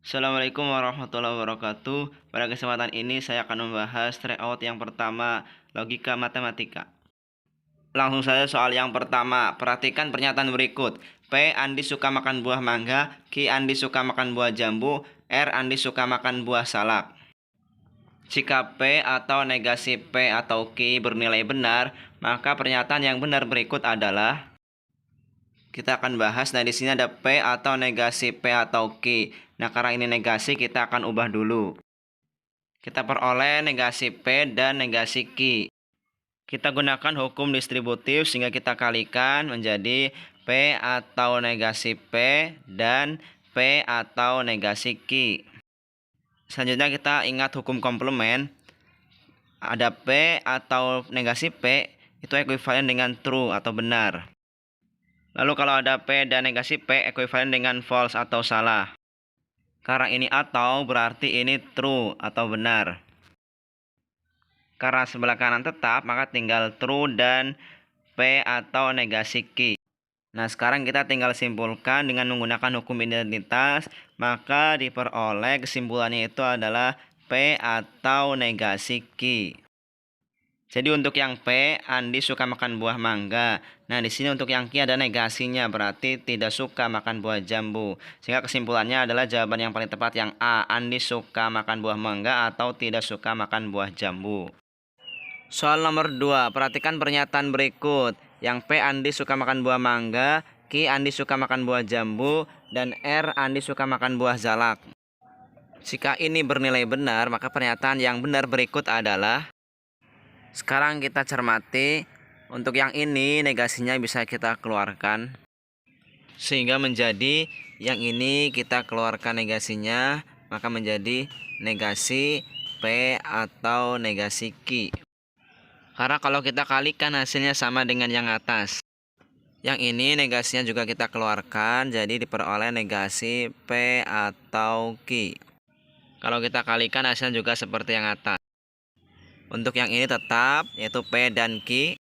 Assalamualaikum warahmatullahi wabarakatuh. Pada kesempatan ini saya akan membahas tryout yang pertama, logika matematika. Langsung saja soal yang pertama. Perhatikan pernyataan berikut. P. Andi suka makan buah mangga. Q. Andi suka makan buah jambu. R. Andi suka makan buah salak. Jika P atau negasi P atau Q bernilai benar, maka pernyataan yang benar berikut adalah kita akan bahas. Nah, di sini ada P atau negasi P atau Q. Nah, karena ini negasi, kita akan ubah dulu. Kita peroleh negasi P dan negasi Q. Kita gunakan hukum distributif sehingga kita kalikan menjadi P atau negasi P dan P atau negasi Q. Selanjutnya kita ingat hukum komplement. Ada P atau negasi P itu ekuivalen dengan true atau benar. Lalu kalau ada P dan negasi P ekuivalen dengan false atau salah. Karena ini atau berarti ini true atau benar. Karena sebelah kanan tetap, maka tinggal true dan P atau negasi Q. Nah, sekarang kita tinggal simpulkan dengan menggunakan hukum identitas, maka diperoleh kesimpulannya itu adalah P atau negasi Q. Jadi untuk yang P, Andi suka makan buah mangga. Nah, di sini untuk yang Q ada negasinya, berarti tidak suka makan buah jambu. Sehingga kesimpulannya adalah jawaban yang paling tepat yang A, Andi suka makan buah mangga atau tidak suka makan buah jambu. Soal nomor 2, perhatikan pernyataan berikut. Yang P, Andi suka makan buah mangga, Q, Andi suka makan buah jambu, dan R, Andi suka makan buah salak. Jika ini bernilai benar, maka pernyataan yang benar berikut adalah, sekarang kita cermati, untuk yang ini negasinya bisa kita keluarkan. Sehingga menjadi yang ini kita keluarkan negasinya, maka menjadi negasi P atau negasi Q. Karena kalau kita kalikan hasilnya sama dengan yang atas. Yang ini negasinya juga kita keluarkan, jadi diperoleh negasi P atau Q. Kalau kita kalikan hasilnya juga seperti yang atas. Untuk yang ini tetap, yaitu P dan Q.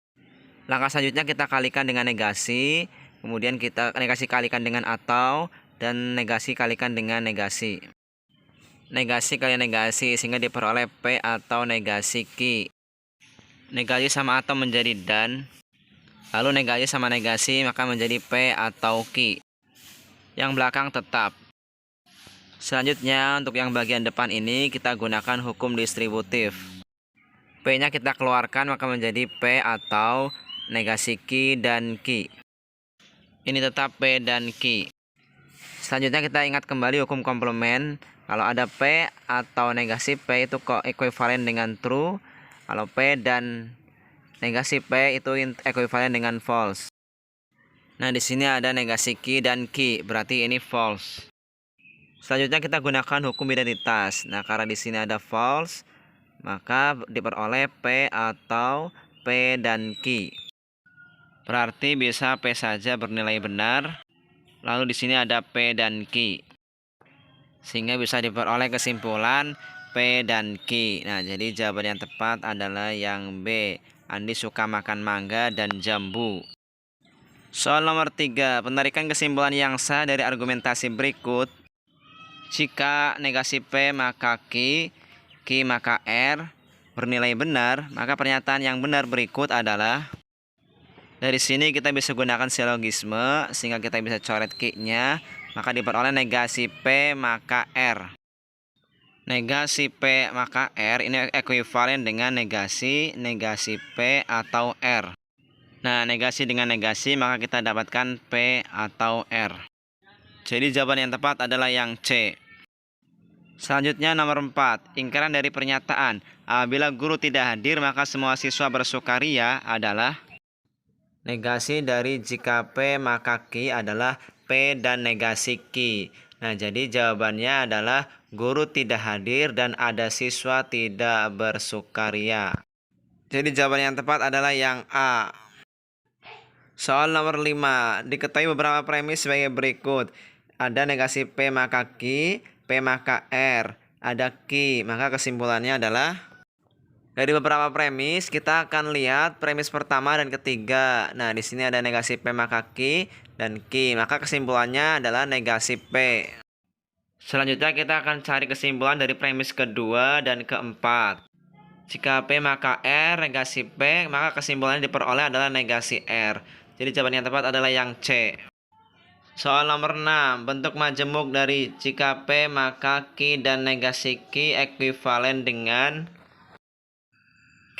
Langkah selanjutnya kita kalikan dengan negasi, kemudian kita negasi kalikan dengan atau, dan negasi kalikan dengan negasi. Negasi kali negasi, sehingga diperoleh P atau negasi Q. Negasi sama atau menjadi dan, lalu negasi sama negasi maka menjadi P atau Q. Yang belakang tetap. Selanjutnya untuk yang bagian depan ini kita gunakan hukum distributif. P-nya kita keluarkan maka menjadi P atau negasi Q dan Q. Ini tetap P dan Q. Selanjutnya kita ingat kembali hukum komplement. Kalau ada P atau negasi P itu ekuivalen dengan true. Kalau P dan negasi P itu ekuivalen dengan false. Nah, di sini ada negasi Q dan Q, berarti ini false. Selanjutnya kita gunakan hukum identitas. Nah, karena di sini ada false, maka diperoleh P atau P dan Q. Berarti bisa P saja bernilai benar. Lalu di sini ada P dan Q. Sehingga bisa diperoleh kesimpulan P dan Q. Nah, jadi jawaban yang tepat adalah yang B. Andi suka makan mangga dan jambu. Soal nomor 3, penarikan kesimpulan yang sah dari argumentasi berikut. Jika negasi P maka Q, Q maka R bernilai benar, maka pernyataan yang benar berikut adalah, dari sini kita bisa gunakan silogisme sehingga kita bisa coret Q-nya, maka diperoleh negasi P maka R. Negasi P maka R ini ekuivalen dengan negasi P atau R. Nah, negasi dengan negasi maka kita dapatkan P atau R. Jadi jawaban yang tepat adalah yang C. Selanjutnya nomor 4, ingkaran dari pernyataan. Apabila guru tidak hadir maka semua siswa bersukaria adalah, negasi dari jika P maka Q adalah P dan negasi Q. Nah, jadi jawabannya adalah guru tidak hadir dan ada siswa tidak bersukaria. Jadi jawaban yang tepat adalah yang A. Soal nomor 5, diketahui beberapa premis sebagai berikut. Ada negasi P maka Q, P maka R, ada Q, maka kesimpulannya adalah, dari beberapa premis kita akan lihat premis pertama dan ketiga. Nah, di sini ada negasi P maka Q dan Q, maka kesimpulannya adalah negasi P. Selanjutnya kita akan cari kesimpulan dari premis kedua dan keempat. Jika P maka R negasi P, maka kesimpulannya diperoleh adalah negasi R. Jadi jawaban yang tepat adalah yang C. Soal nomor 6, bentuk majemuk dari jika P maka Q dan negasi Q ekuivalen dengan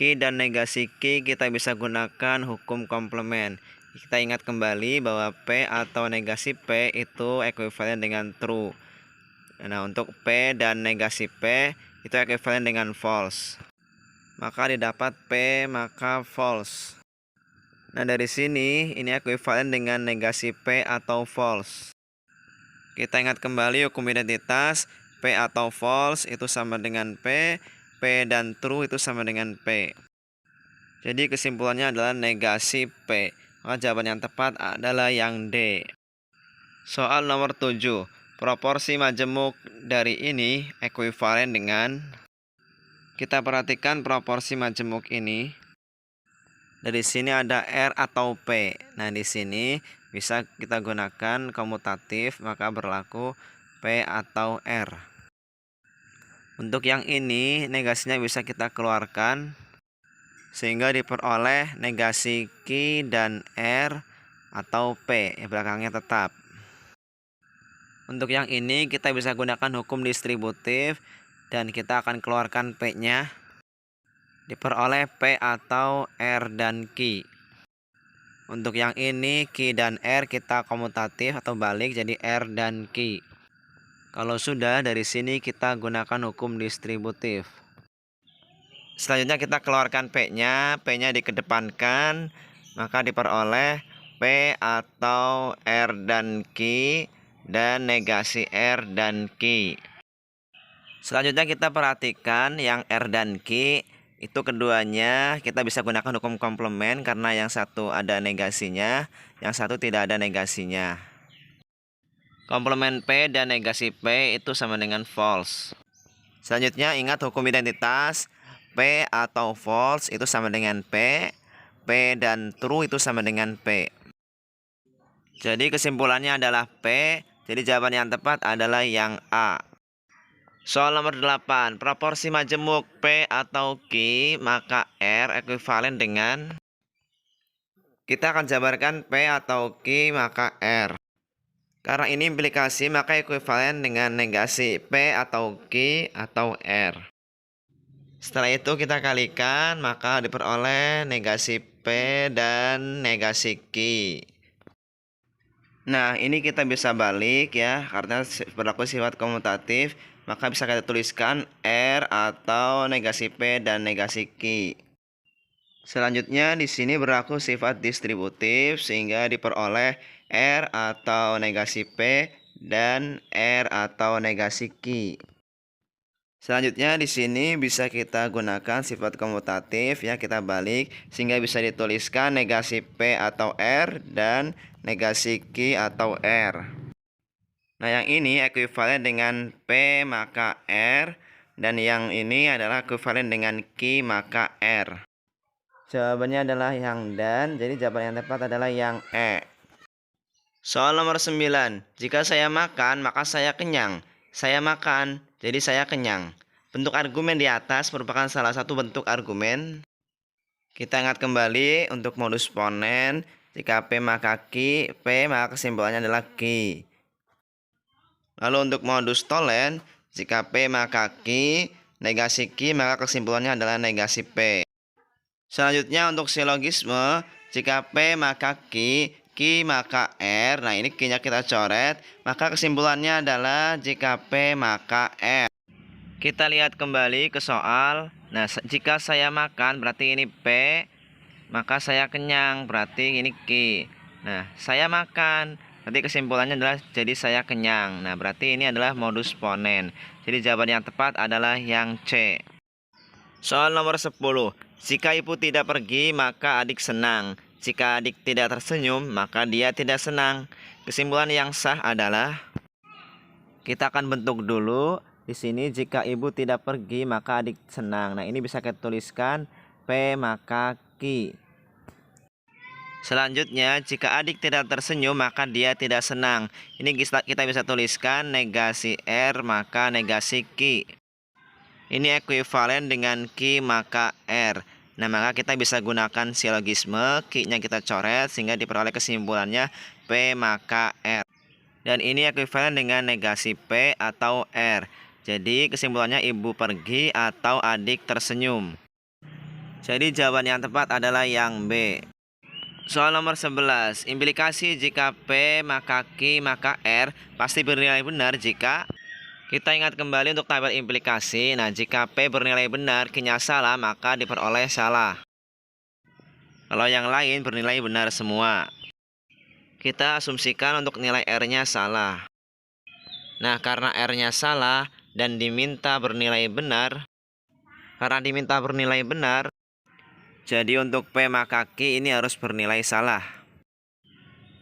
Q dan negasi Q, kita bisa gunakan hukum komplement. Kita ingat kembali bahwa P atau negasi P itu ekuivalen dengan true. Nah, untuk P dan negasi P itu ekuivalen dengan false. Maka didapat P maka false. Nah, dari sini ini ekuivalen dengan negasi P atau false. Kita ingat kembali hukum identitas, P atau false itu sama dengan P dan true itu sama dengan P. Jadi kesimpulannya adalah negasi P. Maka jawaban yang tepat adalah yang D. Soal nomor 7. Proporsi majemuk dari ini ekuivalen dengan, kita perhatikan proporsi majemuk ini. Dari sini ada R atau P. Nah, di sini bisa kita gunakan komutatif, maka berlaku P atau R. Untuk yang ini negasinya bisa kita keluarkan sehingga diperoleh negasi Q dan R atau P, belakangnya tetap. Untuk yang ini kita bisa gunakan hukum distributif dan kita akan keluarkan P-nya. Diperoleh P atau R dan Q. Untuk yang ini Q dan R kita komutatif atau balik jadi R dan Q. Kalau sudah, dari sini kita gunakan hukum distributif. Selanjutnya kita keluarkan P-nya. P-nya dikedepankan, maka diperoleh P atau R dan Q dan negasi R dan Q. Selanjutnya kita perhatikan yang R dan Q itu keduanya kita bisa gunakan hukum komplement karena yang satu ada negasinya, yang satu tidak ada negasinya. Komplement P dan negasi P itu sama dengan false. Selanjutnya ingat hukum identitas, P atau false itu sama dengan P dan true itu sama dengan P. Jadi kesimpulannya adalah P, jadi jawaban yang tepat adalah yang A. Soal nomor 8, proporsi majemuk P atau Q maka R ekuivalen dengan, kita akan jabarkan P atau Q maka R. Karena ini implikasi maka ekuivalen dengan negasi P atau Q atau R. Setelah itu kita kalikan maka diperoleh negasi P dan negasi Q. Nah, ini kita bisa balik ya, karena berlaku sifat komutatif, maka bisa kita tuliskan R atau negasi P dan negasi Q. Selanjutnya di sini berlaku sifat distributif sehingga diperoleh R atau negasi P dan R atau negasi Q. Selanjutnya di sini bisa kita gunakan sifat komutatif ya, kita balik sehingga bisa dituliskan negasi P atau R dan negasi Q atau R. Nah, yang ini ekuivalen dengan P maka R dan yang ini adalah ekuivalen dengan Q maka R. Jawabannya adalah yang dan, jadi jawaban yang tepat adalah yang E. Soal nomor 9. Jika saya makan maka saya kenyang. Saya makan, jadi saya kenyang. Bentuk argumen di atas merupakan salah satu bentuk argumen. Kita ingat kembali untuk modus ponen, jika P maka Q, P maka kesimpulannya adalah Q. Lalu untuk modus tolen, jika P maka Q, negasi Q maka kesimpulannya adalah negasi P. Selanjutnya untuk silogisme, jika P maka Q, Q maka R. Nah, ini Q-nya kita coret, maka kesimpulannya adalah jika P maka R. Kita lihat kembali ke soal. Nah, jika saya makan berarti ini P, maka saya kenyang berarti ini Q. Nah, saya makan berarti kesimpulannya adalah jadi saya kenyang. Nah, berarti ini adalah modus ponen. Jadi jawaban yang tepat adalah yang C. Soal nomor 10. Jika ibu tidak pergi maka adik senang. Jika adik tidak tersenyum maka dia tidak senang. Kesimpulan yang sah adalah, kita akan bentuk dulu. Di sini jika ibu tidak pergi maka adik senang. Nah, ini bisa kita tuliskan P maka Q. Selanjutnya, jika adik tidak tersenyum, maka dia tidak senang. Ini kita bisa tuliskan negasi R, maka negasi Ki. Ini ekuivalen dengan Ki maka R. Nah, maka kita bisa gunakan silogisme, Ki-nya kita coret, sehingga diperoleh kesimpulannya P maka R. Dan ini ekuivalen dengan negasi P atau R. Jadi, kesimpulannya ibu pergi atau adik tersenyum. Jadi, jawaban yang tepat adalah yang B. Soal nomor 11, implikasi jika P maka Q maka R pasti bernilai benar jika kita ingat kembali untuk tabel implikasi. Nah, jika P bernilai benar, Q-nya salah, maka diperoleh salah. Kalau yang lain bernilai benar semua. Kita asumsikan untuk nilai R-nya salah. Nah, karena R-nya salah dan diminta bernilai benar, jadi untuk P maka Q ini harus bernilai salah.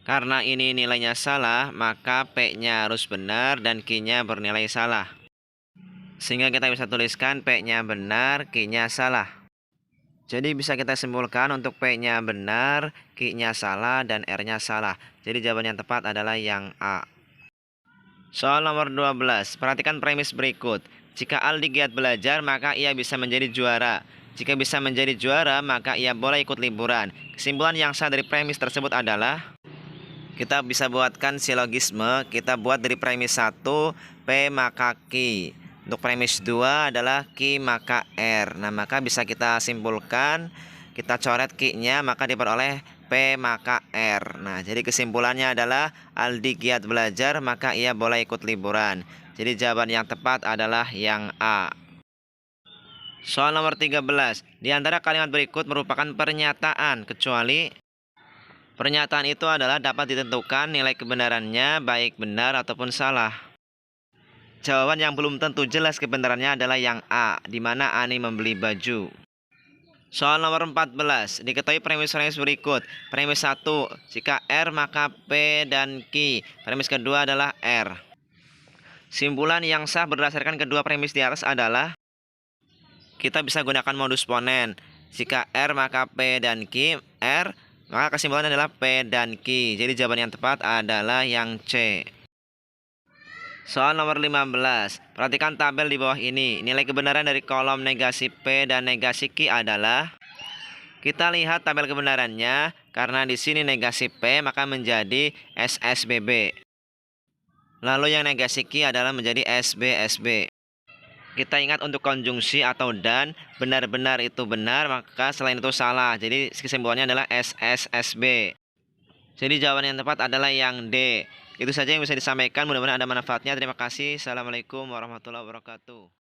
Karena ini nilainya salah, maka P-nya harus benar dan Q-nya bernilai salah. Sehingga kita bisa tuliskan P-nya benar, Q-nya salah. Jadi bisa kita simpulkan untuk P-nya benar, Q-nya salah, dan R-nya salah. Jadi jawaban yang tepat adalah yang A. Soal nomor 12, perhatikan premis berikut. Jika Aldi giat belajar, maka ia bisa menjadi juara. Jika bisa menjadi juara, maka ia boleh ikut liburan. Kesimpulan yang sah dari premis tersebut adalah, kita bisa buatkan silogisme. Kita buat dari premis 1, P maka Q. Untuk premis 2 adalah Q maka R. Nah, maka bisa kita simpulkan, kita coret Q-nya, maka diperoleh P maka R. Nah, jadi kesimpulannya adalah Aldi giat belajar, maka ia boleh ikut liburan. Jadi jawaban yang tepat adalah yang A. Soal nomor 13. Di antara kalimat berikut merupakan pernyataan, kecuali pernyataan itu adalah dapat ditentukan nilai kebenarannya baik benar ataupun salah. Jawaban yang belum tentu jelas kebenarannya adalah yang A, di mana Ani membeli baju. Soal nomor 14. Diketahui premis-premis berikut. Premis 1, jika R maka P dan Q. Premis kedua adalah R. Simpulan yang sah berdasarkan kedua premis di atas adalah, kita bisa gunakan modus ponen. Jika R maka P dan Q, R, maka kesimpulannya adalah P dan Q. Jadi jawaban yang tepat adalah yang C. Soal nomor 15. Perhatikan tabel di bawah ini. Nilai kebenaran dari kolom negasi P dan negasi Q adalah, kita lihat tabel kebenarannya. Karena di sini negasi P maka menjadi SSBB. Lalu yang negasi Q adalah menjadi SBSB. Kita ingat untuk konjungsi atau dan, benar-benar itu benar, maka selain itu salah. Jadi kesimpulannya adalah SSSB. Jadi jawaban yang tepat adalah yang D. Itu saja yang bisa disampaikan, mudah-mudahan ada manfaatnya. Terima kasih. Assalamualaikum warahmatullahi wabarakatuh.